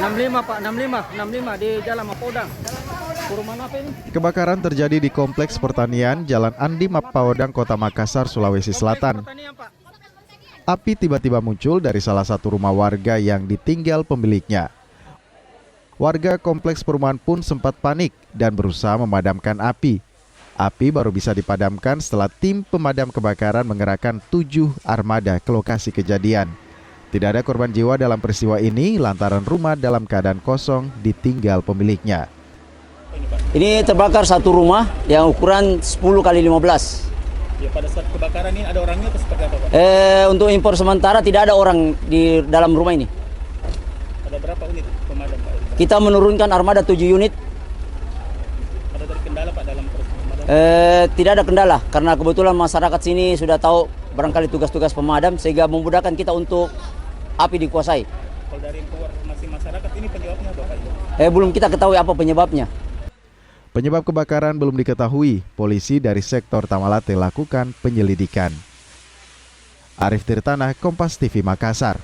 65 Pak, 65 di Jalan Mapodang. Perumahan apa ini? Kebakaran terjadi di Kompleks Pertanian Jalan Andi Mapodang, Kota Makassar, Sulawesi Selatan. Api tiba-tiba muncul dari salah satu rumah warga yang ditinggal pemiliknya. Warga kompleks perumahan pun sempat panik dan berusaha memadamkan api. Api baru bisa dipadamkan setelah tim pemadam kebakaran mengerahkan 7 armada ke lokasi kejadian. Tidak ada korban jiwa dalam peristiwa ini lantaran rumah dalam keadaan kosong ditinggal pemiliknya. Ini terbakar satu rumah yang ukuran 10 kali 15. Ya, pada saat kebakaran ini ada orangnya atau seperti apa, Pak? Untuk info sementara tidak ada orang di dalam rumah ini. Ada berapa unit pemadam, Pak? Kita menurunkan armada 7 unit. Ada dari kendala, Pak, dalam proses pemadam? Tidak ada kendala karena kebetulan masyarakat sini sudah tahu barangkali tugas-tugas pemadam sehingga memudahkan kita untuk api dikuasai. Kalau dari informasi masyarakat ini penyebabnya apa, Pak? Belum kita ketahui apa penyebabnya. Penyebab kebakaran belum diketahui. Polisi dari sektor Tamalate lakukan penyelidikan. Arif Tirtanah, Kompas TV Makassar.